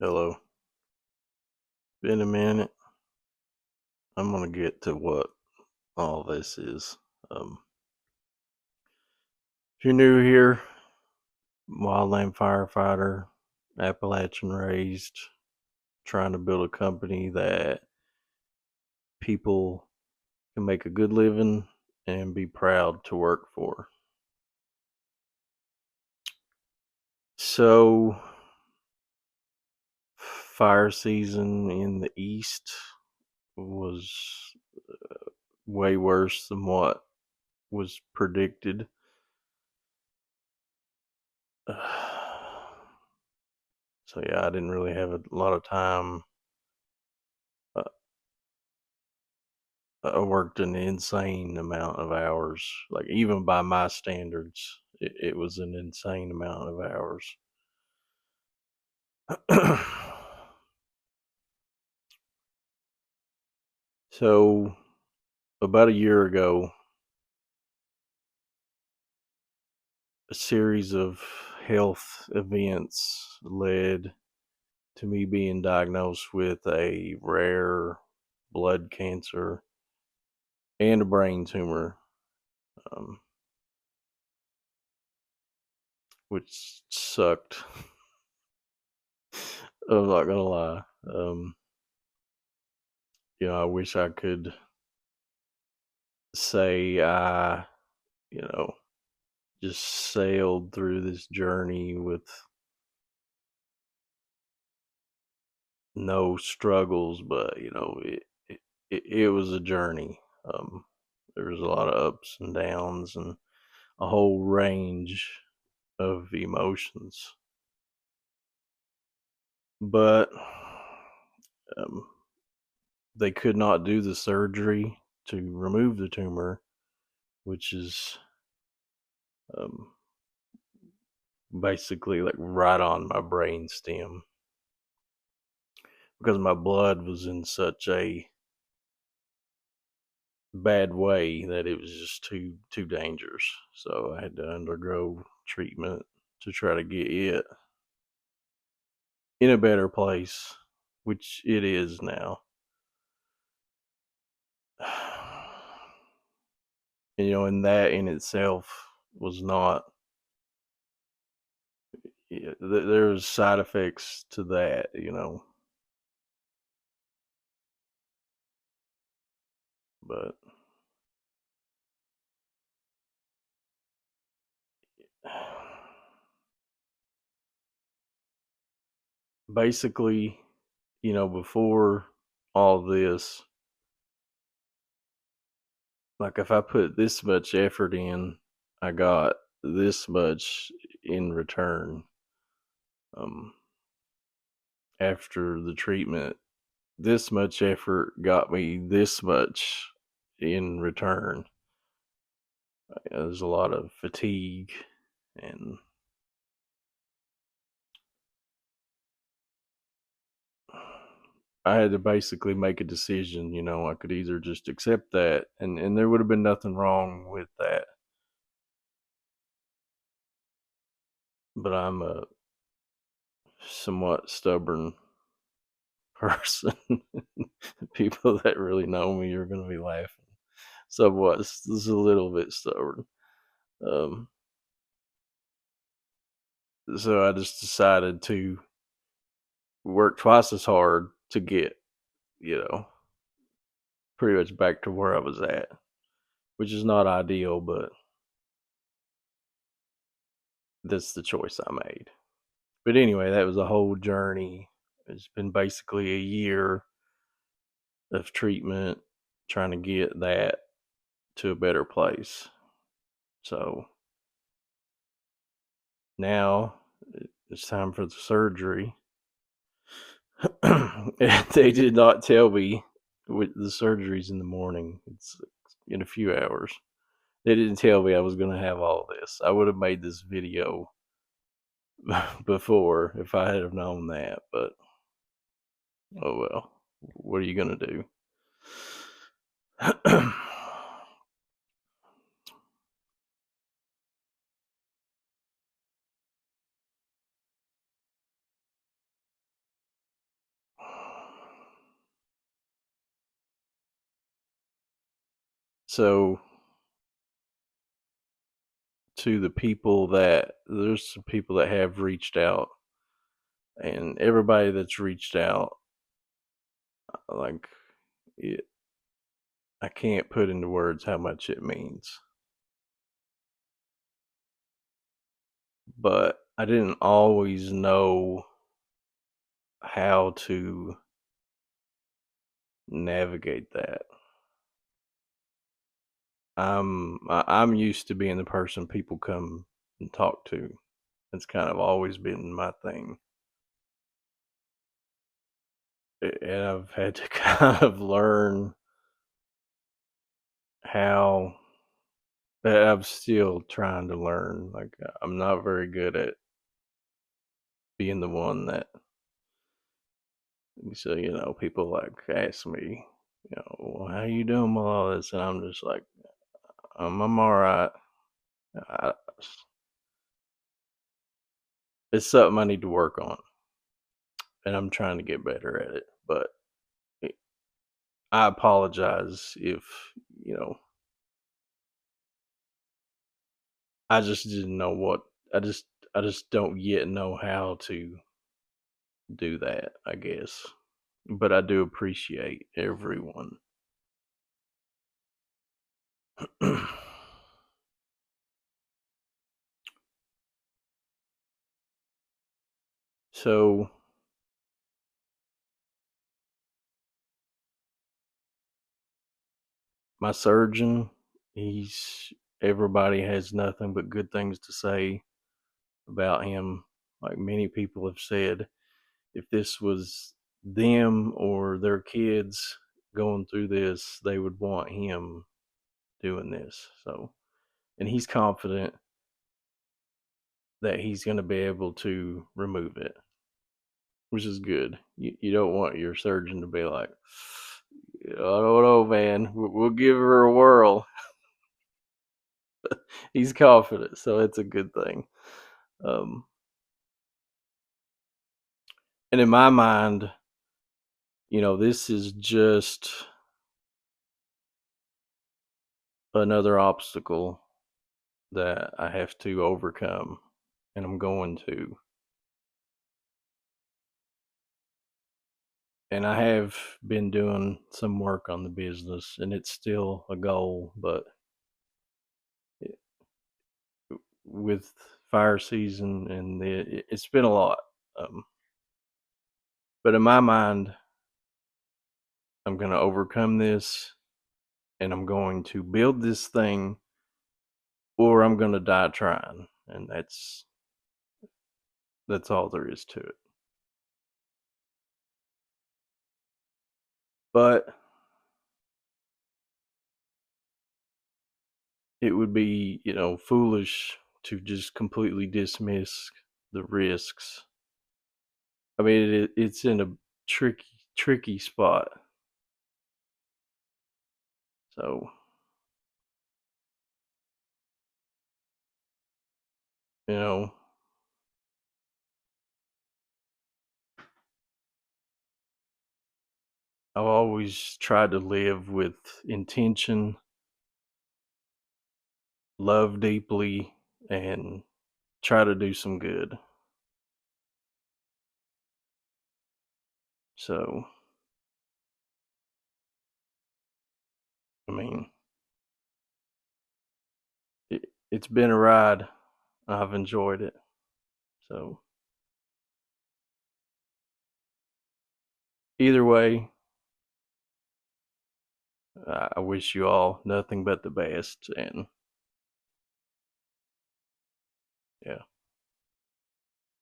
Hello. Been a minute. I'm gonna get to what all this is. If you're new here, wildland firefighter, Appalachian raised, trying to build a company that people can make a good living and be proud to work for. So, fire season in the east was way worse than what was predicted. So yeah, I didn't really have a lot of time. Uh, I worked an insane amount of hours. Like even by my standards, it was an insane amount of hours. So about a year ago, a series of health events led to me being diagnosed with a rare blood cancer and a brain tumor, um, which sucked. I'm not gonna lie. I wish I could say I, you know, just sailed through this journey with no struggles, but it was a journey. There was a lot of ups and downs and a whole range of emotions. But um, they could not do the surgery to remove the tumor, which is um, basically like right on my brain stem because my blood was in such a bad way that it was just too dangerous. So I had to undergo treatment to try to get it in a better place, which it is now. And that in itself was not. There's side effects to that, but basically, before all this, like if I put this much effort in, I got this much in return. Um, After the treatment, this much effort got me this much in return. There's a lot of fatigue, and I had to basically make a decision. I could either just accept that, and there would have been nothing wrong with that. But I'm a somewhat stubborn person. People that really know me are going to be laughing. Somewhat, this is a little bit stubborn. Um, so I just decided to work twice as hard to get, you know, pretty much back to where I was at, which is not ideal, but that's the choice I made. But anyway, that was a whole journey. It's been basically a year of treatment trying to get that to a better place. So now it's time for the surgery. They did not tell me the surgery's in the morning. It's in a few hours. They didn't tell me I was going to have all this. I would have made this video before if I had have known that, but oh well. What are you going to do? So to the people that there's some people that have reached out, and everybody that's reached out, like it, I can't put into words how much it means. But I didn't always know how to navigate that. I'm used to being the person people come and talk to. It's kind of always been my thing. And I've had to kind of learn how I'm still trying to learn. Like I'm not very good at being the one that, so people like ask me, well, how you doing with all this, and I'm just like, I'm all right. I, it's something I need to work on, and I'm trying to get better at it. But I apologize if you know I just didn't know what I just don't yet know how to do that, I guess. But I do appreciate everyone. So my surgeon, he's everybody has nothing but good things to say about him. Like many people have said, if this was them or their kids going through this, they would want him doing this. So, and he's confident that he's going to be able to remove it, which is good. You don't want your surgeon to be like, I don't know, man. We'll give her a whirl. He's confident, so it's a good thing. Um, and in my mind, this is just another obstacle that I have to overcome, and I'm going to. And I have been doing some work on the business, and it's still a goal, but it, with fire season and it's been a lot. Um, but in my mind, I'm going to overcome this, and I'm going to build this thing, or I'm going to die trying, and that's all there is to it. But it would be, foolish to just completely dismiss the risks. I mean, it's in a tricky spot. So, you know, I've always tried to live with intention, love deeply, and try to do some good. So, I mean, it's been a ride. I've enjoyed it. So, either way, I wish you all nothing but the best. And yeah.